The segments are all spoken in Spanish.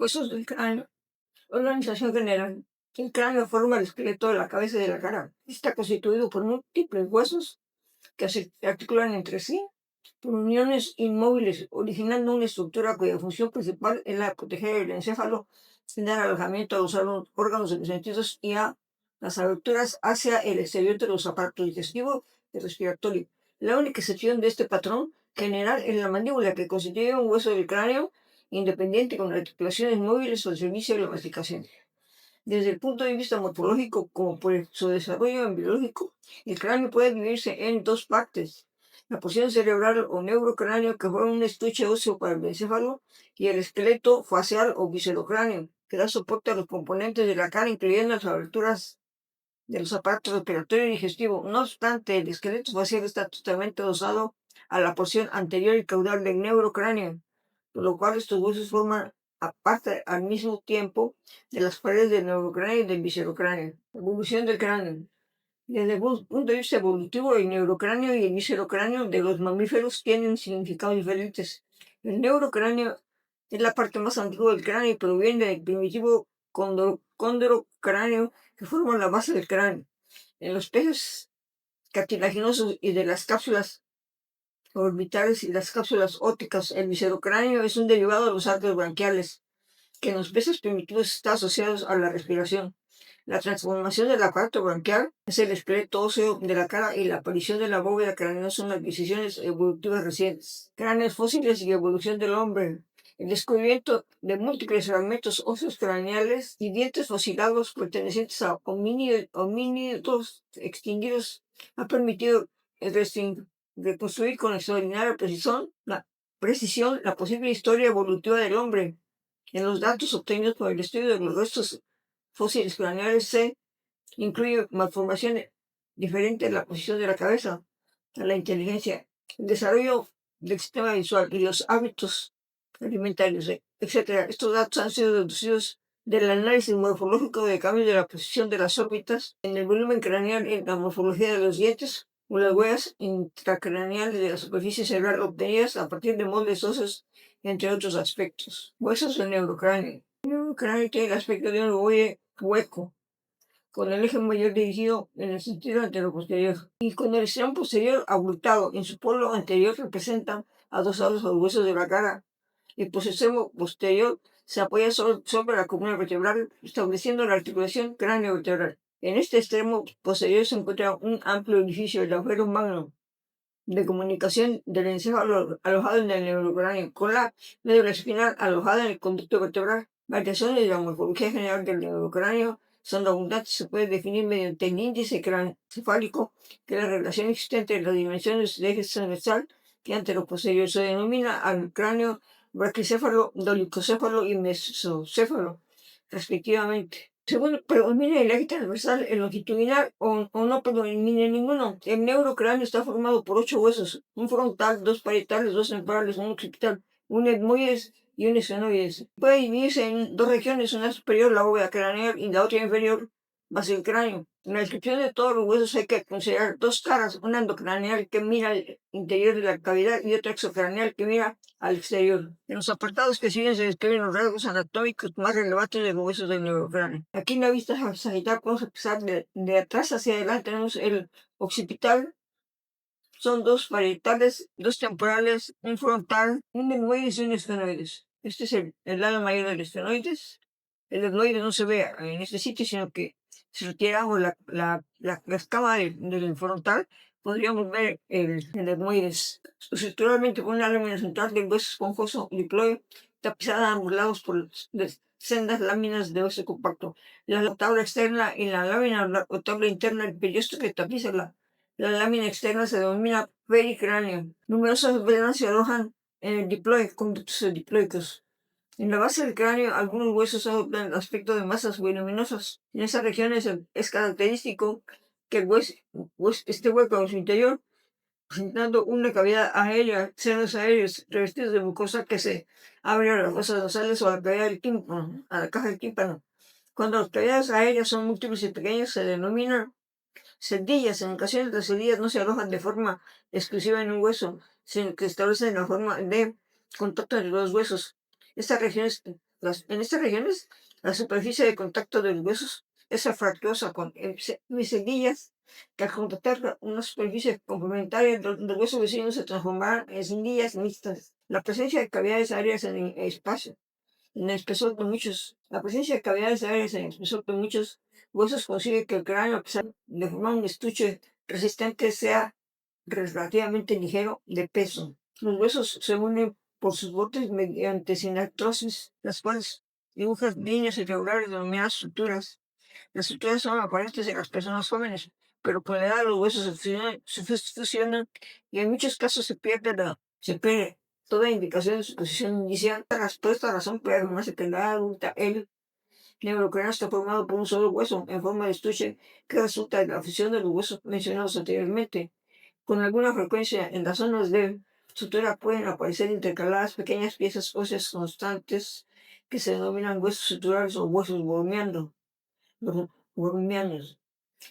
Huesos del cráneo. Organización general. El cráneo forma el esqueleto de la cabeza y de la cara. Está constituido por múltiples huesos que se articulan entre sí por uniones inmóviles, originando una estructura cuya función principal es la de proteger el encéfalo, dar alojamiento a los órganos de los sentidos y a las aberturas hacia el exterior de los aparatos digestivo y respiratorio. La única excepción de este patrón general es la mandíbula, que constituye un hueso del cráneo independiente con articulaciones móviles al servicio de la masticación. Desde el punto de vista morfológico, como por su desarrollo biológico, el cráneo puede dividirse en dos partes: la porción cerebral o neurocráneo, que forma un estuche óseo para el encéfalo, y el esqueleto facial o viscerocráneo, que da soporte a los componentes de la cara, incluyendo las aberturas de los aparatos respiratorio y digestivo. No obstante, el esqueleto facial está totalmente adosado a la porción anterior y caudal del neurocráneo, por lo cual estos huesos forman aparte al mismo tiempo de las paredes del neurocráneo y del viscerocráneo. Evolución del cráneo. Desde el punto de vista evolutivo, el neurocráneo y el viscerocráneo de los mamíferos tienen significados diferentes. El neurocráneo es la parte más antigua del cráneo y proviene del primitivo condrocráneo que forma la base del cráneo. En los peces cartilaginosos y de las cápsulas orbitales y las cápsulas ópticas, el viscerocráneo es un derivado de los arcos branquiales, que en los peces primitivos está asociado a la respiración. La transformación del aparato branquial es el esqueleto óseo de la cara, y la aparición de la bóveda craneal son las decisiones evolutivas recientes. Cráneos fósiles y evolución del hombre. El descubrimiento de múltiples fragmentos óseos craneales y dientes fosilados pertenecientes a homínidos extinguidos ha permitido reconstruir con extraordinaria precisión la posible historia evolutiva del hombre. En los datos obtenidos por el estudio de los restos fósiles craneales se incluye malformaciones diferentes en la posición de la cabeza, la inteligencia, el desarrollo del sistema visual y los hábitos alimentarios, etc. Estos datos han sido deducidos del análisis morfológico de cambios de la posición de las órbitas en el volumen craneal, en la morfología de los dientes o las huellas intracraneales de la superficie cerebral obtenidas a partir de moldes óseos, entre otros aspectos. Huesos del neurocráneo. El neurocráneo tiene el aspecto de un ovoide hueco, con el eje mayor dirigido en el sentido anteroposterior y con el extremo posterior abultado. En su polo anterior representan adosados a los huesos de la cara, y por su extremo posterior se apoya sobre la columna vertebral, estableciendo la articulación cráneo-vertebral. En este extremo posterior se encuentra un amplio orificio, el agujero magno, de comunicación del encéfalo alojado en el neurocráneo con la médula espinal alojada en el conducto vertebral. Variaciones de la morfología general del neurocráneo son abundantes. Se puede definir mediante el índice craneoencefálico, que es la relación existente entre las dimensiones del eje transversal y anteroposterior. Se denomina al cráneo braquicéfalo, dolicocéfalo y mesocéfalo, respectivamente. Según predomina el eje transversal, el longitudinal o no predomina ninguno. El neurocráneo está formado por 8 huesos: un frontal, 2 parietales, 2 temporales, un occipital, un etmoides y un esfenoides. Puede dividirse en dos regiones: una superior, la bóveda craneal, y la otra inferior, base del cráneo. En la descripción de todos los huesos hay que considerar dos caras: una endocraneal, que mira al interior de la cavidad, y otra exocraneal, que mira al exterior. En los apartados que siguen se describen los rasgos anatómicos más relevantes de los huesos del neurocráneo. Aquí en la vista sagital podemos empezar de atrás hacia adelante. Tenemos el occipital, son 2 parietales, 2 temporales, un frontal, un etmoides y un esfenoides. Este es el lado mayor del esfenoides. El etmoides no se ve en este sitio, sino que si retiramos la escama del frontal, podríamos ver el etmoides. Estructuralmente, con una lámina central del hueso esponjoso diploide, tapizada a ambos lados por sendas láminas de hueso compacto. La tabla externa y la lámina o tabla interna del periósteo que tapiza la lámina externa se denomina pericráneo. Numerosas venas se alojan en el diploide, conductos diploicos. En la base del cráneo, algunos huesos adoptan el aspecto de masas voluminosas. En esas regiones es característico que este hueco en su interior, presentando una cavidad aérea, senos aéreos revestidos de mucosa que se abre a las fosas nasales o a la cavidad del tímpano, a la caja del tímpano. Cuando las cavidades aéreas son múltiples y pequeñas, se denominan celdillas. En ocasiones las celdillas no se alojan de forma exclusiva en un hueso, sino que establecen la forma de contacto entre los huesos. Estas regiones En estas regiones, la superficie de contacto de los huesos es fractuosa con hemiceguillas que al contactar una superficie complementaria del hueso vecino se transformarán en ceguillas mixtas. La presencia de cavidades aéreas en el espacio, en el espesor de muchos, la presencia de cavidades aéreas en el espesor de muchos huesos consigue que el cráneo, a pesar de formar un estuche resistente, sea relativamente ligero de peso. Los huesos se unen por sus bordes mediante sinartrosis, las cuales dibujan líneas irregulares denominadas suturas. Las suturas son aparentes en las personas jóvenes, pero con la edad los huesos se fusionan y en muchos casos se pierde toda indicación de su posición inicial. Por esta razón puede afirmarse que en la edad adulta el neurocráneo está formado por un solo hueso en forma de estuche que resulta de la fusión de los huesos mencionados anteriormente. Con alguna frecuencia en las zonas de sutura pueden aparecer intercaladas pequeñas piezas óseas constantes que se denominan huesos suturales o huesos wormianos.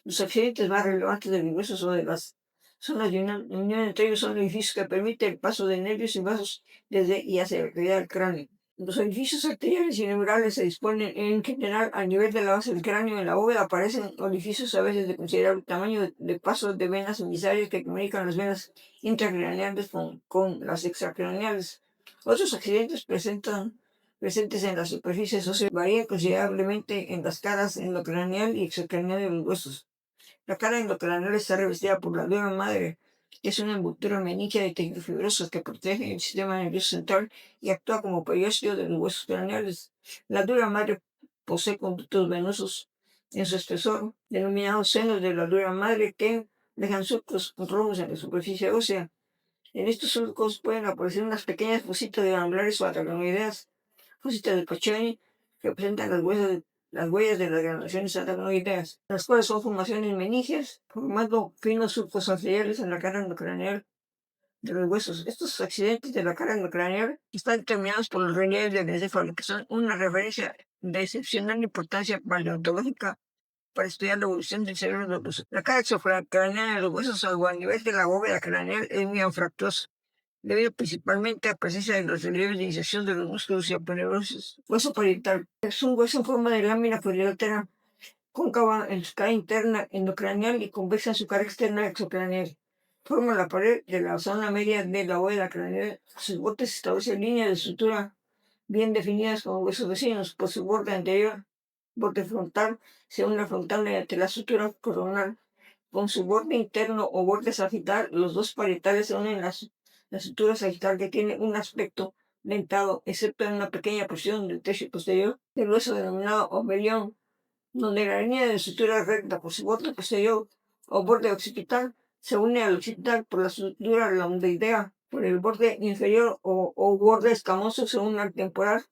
Los accidentes más relevantes de los huesos o de las zonas de unión entre ellos son orificios que permiten el paso de nervios y vasos desde y hacia la cavidad del cráneo. Los orificios arteriales y neurales se disponen en general al nivel de la base del cráneo. En la bóveda aparecen orificios a veces de considerable tamaño de pasos de venas emisarias que comunican las venas intracraneales con las extracraneales. Otros accidentes presentes en las superficies óseas varían considerablemente en las caras endocraneal y extracraneal de los huesos. La cara endocraneal está revestida por la dura madre, que es una envoltura meningia de tejidos fibrosos que protege el sistema nervioso central y actúa como periósteo de los huesos craneales. La dura madre posee conductos venosos en su espesor, denominados senos de la dura madre, que dejan surcos rojos en la superficie ósea. En estos surcos pueden aparecer unas pequeñas fositas glandulares o aracnoideas. Fositas de Pacini representan las huellas de las granulaciones aracnoideas, las cuales son formaciones meningias, formando finos surcos arteriales en la cara endocraneal de los huesos. Estos accidentes de la cara endocraneal están determinados por los relieves del encéfalo, que son una referencia de excepcional importancia paleontológica para estudiar la evolución del cerebro de los huesos. La cara extracraneal de los huesos, algo a nivel de la bóveda craneal, es muy anfractuosa, debido principalmente a la presencia de los relieves de inserción de los músculos y aponeurosis. Hueso parietal es un hueso en forma de lámina cuadrilátera cóncava en su cara interna endocraneal y convexa en su cara externa exocraneal. Forma la pared de la zona media de la bóveda craneal. Sus bordes establecen líneas de sutura bien definidas como huesos vecinos. Por su borde frontal, se une la frontal mediante la sutura coronal. Con su borde interno o borde sagital, los dos parietales se unen la sutura sagital, que tiene un aspecto dentado, excepto en una pequeña porción del techo posterior del hueso denominado omelión, donde la línea de sutura recta por su borde posterior o borde occipital se une al occipital por la sutura lomboidea. Por el borde inferior o borde escamoso se une al temporal.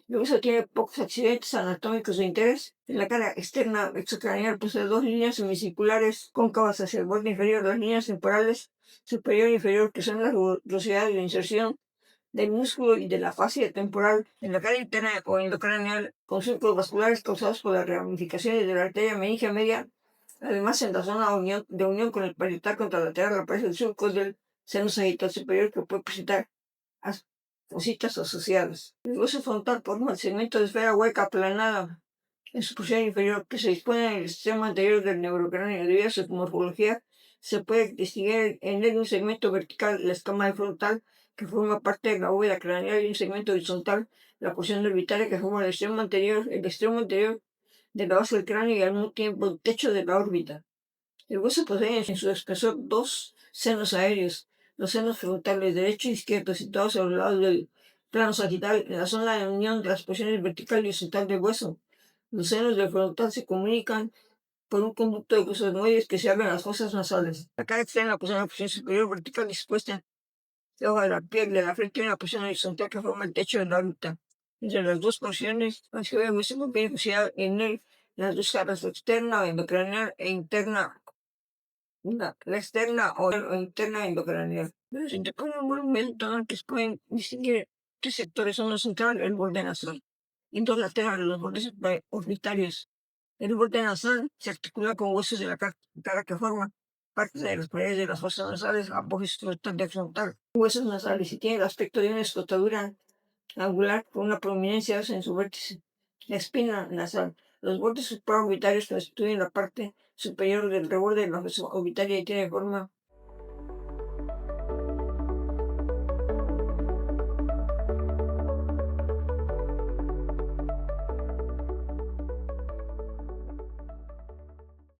El hueso tiene pocos accidentes anatómicos de interés. En la cara externa extracraneal posee dos líneas semicirculares cóncavas hacia el borde inferior, las líneas temporales superior e inferior, que son la rugosidad de la inserción del músculo y de la fascia temporal. En la cara interna o endocraneal, con surcos vasculares causados por las ramificaciones de la arteria meningia media. Además, en la zona de unión con el parietal contralateral aparece el surco del seno sagital superior, que puede presentar fositas asociadas. El hueso frontal forma el segmento de esfera hueca aplanada en su porción inferior, que se dispone en el extremo anterior del neurocráneo. Debido a su morfología, se puede distinguir en él un segmento vertical, la escama frontal, que forma parte de la bóveda craneal, y un segmento horizontal, la porción orbitaria, que forma el extremo anterior de la base del cráneo y al mismo tiempo el techo de la órbita. El hueso posee en su espesor dos senos aéreos, los senos frontales derecho e izquierdo, situados a los lados del plano sagital, en la zona de unión de las porciones vertical y horizontal del hueso. Los senos del frontal se comunican por un conducto de gluconoides que se abre a las fosas nasales. La cara externa posee una porción superior vertical dispuesta debajo de la piel de la frente y una porción horizontal que forma el techo de la órbita. Entre las dos porciones, la esfera del hueso contiene considerada en él las dos caras, externa o endocraneal e interna, la externa o interna endocraneal. Pero se interpone un movimiento que se pueden distinguir tres sectores: uno central, el borde nasal, y dos laterales, los bordes orbitarios. El borde nasal se articula con huesos de la cara que forman parte de las paredes de las fosas nasales, apófisis frontal y frontal. Huesos nasales, y tiene el aspecto de una escotadura angular con una prominencia ósea en su vértice. La espina nasal. Los bordes supraorbitarios constituyen la parte superior del reborde de la fosa orbitaria y tiene forma